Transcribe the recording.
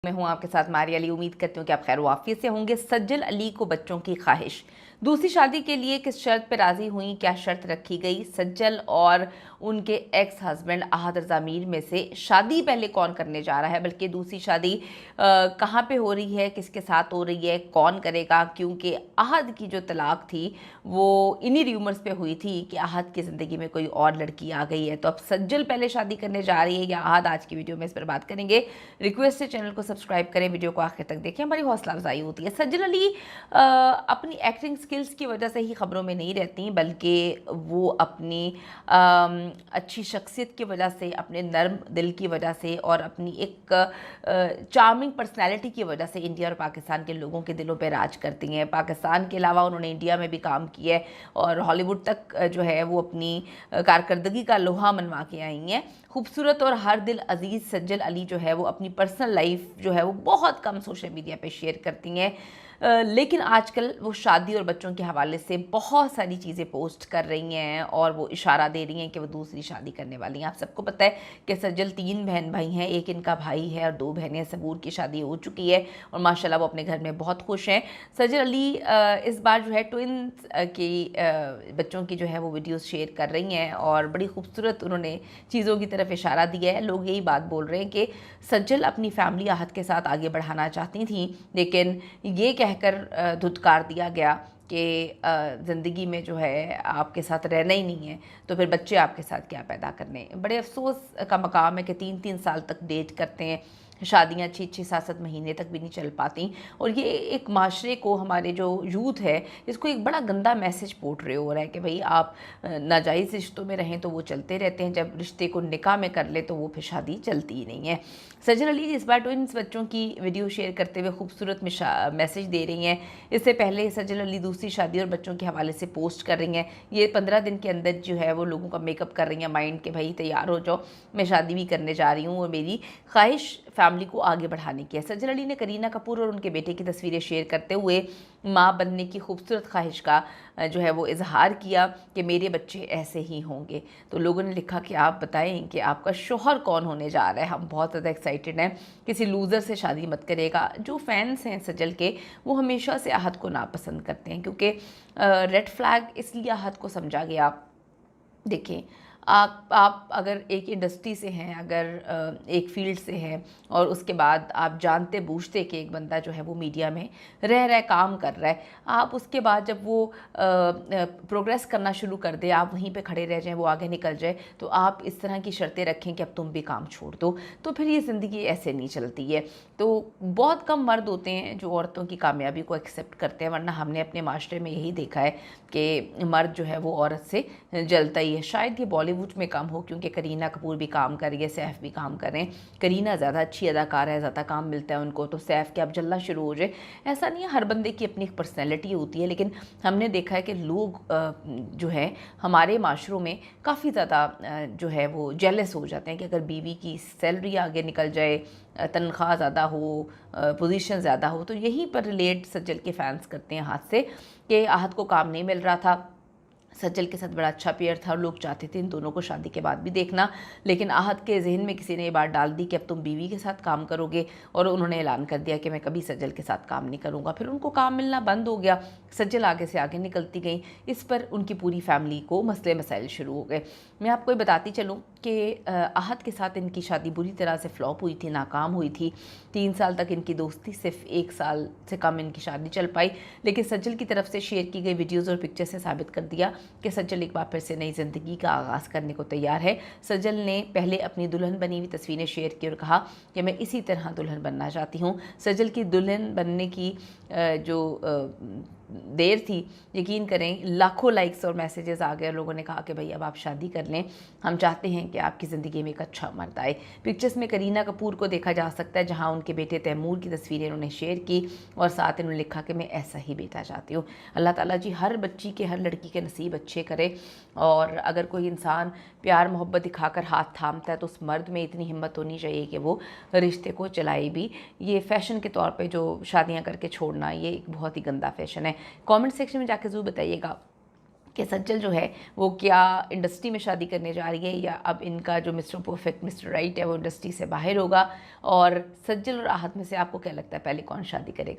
मैं हूं आपके साथ मारिया अली। उम्मीद करती हूँ कि आप खैर वाफियत से होंगे। सज्जल अली को बच्चों की ख्वाहिश, दूसरी शादी के लिए किस शर्त पर राजी हुई, क्या शर्त रखी गई? सज्जल और उनके एक्स हस्बैंड अहद रज़ा मीर में से शादी पहले कौन करने जा रहा है, बल्कि दूसरी शादी कहाँ पे हो रही है, किसके साथ हो रही है, कौन करेगा? क्योंकि अहद की जो तलाक थी वो इन्हीं र्यूमर्स पे हुई थी कि अहद की ज़िंदगी में कोई और लड़की आ गई है। तो अब सज्जल पहले शादी करने जा रही है या अहद? आज की वीडियो में इस पर बात करेंगे। रिक्वेस्ट है चैनल को सब्सक्राइब करें, वीडियो को आखिर तक देखें, हमारी हौसला अफजाई होती है। सज्जल अली अपनी एक्टिंग स्किल्स की वजह से ही खबरों में नहीं रहती, बल्कि वो अपनी अच्छी शख्सियत की वजह से, अपने नर्म दिल की वजह से और अपनी एक चार्मिंग पर्सनैलिटी की वजह से इंडिया और पाकिस्तान के लोगों के दिलों पर राज करती हैं। पाकिस्तान के अलावा उन्होंने इंडिया में भी काम किया है और हॉलीवुड तक जो है वो अपनी कारकर्दगी का लोहा मनवा के आई हैं। खूबसूरत और हर दिल अजीज़ सज्जल अली जो है वो अपनी पर्सनल लाइफ जो है वो बहुत कम सोशल मीडिया पे शेयर करती हैं, लेकिन आजकल वो शादी और बच्चों के हवाले से बहुत सारी चीज़ें पोस्ट कर रही हैं और वो इशारा दे रही हैं कि वो दूसरी शादी करने वाली हैं। आप सबको पता है कि सज्जल 3 बहन भाई हैं, एक इनका भाई है और 2 बहनें। सबूर की शादी हो चुकी है और माशाल्लाह वो अपने घर में बहुत खुश हैं। सज्जल अली इस बार जो है ट्विन्स की बच्चों की जो है वो वीडियोस शेयर कर रही हैं और बड़ी खूबसूरत उन्होंने चीज़ों की तरफ इशारा दिया है। लोग यही बात बोल रहे हैं कि सज्जल अपनी फैमिली अहद के साथ आगे बढ़ाना चाहती थी, लेकिन ये कहकर धुतकार दिया गया कि ज़िंदगी में जो है आपके साथ रहना ही नहीं है तो फिर बच्चे आपके साथ क्या पैदा करने। बड़े अफसोस का मकाम है कि 3-3 साल तक डेट करते हैं, शादियाँ 6-6 7-7 महीने तक भी नहीं चल पाती और ये एक माशरे को, हमारे जो यूथ है इसको एक बड़ा गंदा मैसेज पोर्ट्रे हो रहा है कि भाई आप नाजायज़ रिश्तों में रहें तो वो चलते रहते हैं, जब रिश्ते को निकाह में कर ले तो वो फिर शादी चलती ही नहीं है। सज्जल अली इस बार ट्विन्स बच्चों की वीडियो शेयर करते हुए खूबसूरत मैसेज दे रही हैं। इससे पहले सज्जल अली दूसरी शादी और बच्चों के हवाले से पोस्ट कर रही हैं। ये 15 दिन के अंदर जो है वो लोगों का मेकअप कर रही हैं माइंड के, भाई तैयार हो जाओ, मैं शादी भी करने जा रही हूँ और मेरी ख्वाहिश फैमिली को आगे बढ़ाने की है। सज्जल अली ने करीना कपूर और उनके बेटे की तस्वीरें शेयर करते हुए माँ बनने की खूबसूरत ख्वाहिश का जो है वो इजहार किया कि मेरे बच्चे ऐसे ही होंगे। तो लोगों ने लिखा कि आप बताएं कि आपका शोहर कौन होने जा रहा है, हम बहुत ज़्यादा एक्साइटेड हैं, किसी लूज़र से शादी मत करेगा। जो फैंस हैं सज्जल के वो हमेशा से अहद को नापसंद करते हैं क्योंकि रेड फ्लैग इसलिए अहद को समझा गया। देखें, आप अगर एक इंडस्ट्री से हैं, अगर एक फील्ड से हैं और उसके बाद आप जानते बूझते कि एक बंदा जो है वो मीडिया में रह रहा है, काम कर रहा है, आप उसके बाद जब वो प्रोग्रेस करना शुरू कर दे, आप वहीं पे खड़े रह जाएं, वो आगे निकल जाए, तो आप इस तरह की शर्तें रखें कि अब तुम भी काम छोड़ दो, तो फिर ये ज़िंदगी ऐसे नहीं चलती है। तो बहुत कम मर्द होते हैं जो औरतों की कामयाबी को एक्सेप्ट करते हैं, वरना हमने अपने माशरे में यही देखा है कि मर्द जो है वो औरत से जलता ही है। शायद ये बॉलीवुड में कम हो क्योंकि करीना कपूर भी काम कर रही है, सैफ भी काम कर रहे हैं। करीना ज़्यादा अच्छी अदाकार है, ज़्यादा काम मिलता है उनको, तो सैफ के अब जलना शुरू हो जाए। ऐसा नहीं है, हर बंदे की अपनी एक पर्सनैलिटी होती है, लेकिन हमने देखा है कि लोग जो है हमारे माशरों में काफ़ी ज़्यादा जो है वो जेलस हो जाते हैं कि अगर बीवी की सैलरी आगे निकल जाए, तनख्वाह ज़्यादा हो, पोजीशन ज़्यादा हो। तो यहीं पर रिलेट सज्जल के फैंस करते हैं हाथ से कि आहद को काम नहीं मिल रहा था, सज्जल के साथ बड़ा अच्छा पेयर था और लोग चाहते थे इन दोनों को शादी के बाद भी देखना, लेकिन आहद के जहन में किसी ने ये बात डाल दी कि अब तुम बीवी के साथ काम करोगे और उन्होंने ऐलान कर दिया कि मैं कभी सज्जल के साथ काम नहीं करूँगा। फिर उनको काम मिलना बंद हो गया, सज्जल आगे से आगे निकलती गई, इस पर उनकी पूरी फैमिली को मसले मसाइल शुरू हो गए। मैं आपको बताती चलूँ कि आहद के साथ इनकी शादी बुरी तरह से फ्लॉप हुई थी, नाकाम हुई थी। 3 साल तक इनकी दोस्ती, सिर्फ 1 साल से कम इनकी शादी चल पाई, लेकिन सज्जल की तरफ से शेयर की गई वीडियोज़ और पिक्चर्स ने साबित कर दिया कि सज्जल एक बार फिर से नई ज़िंदगी का आगाज़ करने को तैयार है। सज्जल ने पहले अपनी दुल्हन बनी हुई तस्वीरें शेयर की और कहा कि मैं इसी तरह दुल्हन बनना चाहती हूँ। सज्जल की दुल्हन बनने की जो देर थी, यकीन करें लाखों लाइक्स और मैसेजेस आ गए और लोगों ने कहा कि भाई अब आप शादी कर लें, हम चाहते हैं कि आपकी ज़िंदगी में एक अच्छा मर्द आए। पिक्चर्स में करीना कपूर को देखा जा सकता है, जहां उनके बेटे तैमूर की तस्वीरें उन्होंने शेयर की और साथ इन्होंने लिखा कि मैं ऐसा ही बेटा चाहती हूँ। अल्लाह ताला जी हर बच्ची के, हर लड़की के नसीब अच्छे करे, और अगर कोई इंसान प्यार मोहब्बत दिखाकर हाथ थामता है तो उस मर्द में इतनी हिम्मत होनी चाहिए कि वो रिश्ते को चलाए भी। ये फ़ैशन के तौर पे जो शादियां करके छोड़ना, ये एक बहुत ही गंदा फ़ैशन है। कमेंट सेक्शन में जाके ज़रूर बताइएगा कि सज्जल जो है वो क्या इंडस्ट्री में शादी करने जा रही है या अब इनका जो मिस्टर परफेक्ट मिस्टर राइट है वो इंडस्ट्री से बाहर होगा। और सज्जल और आहत में से आपको क्या लगता है पहले कौन शादी करेगा?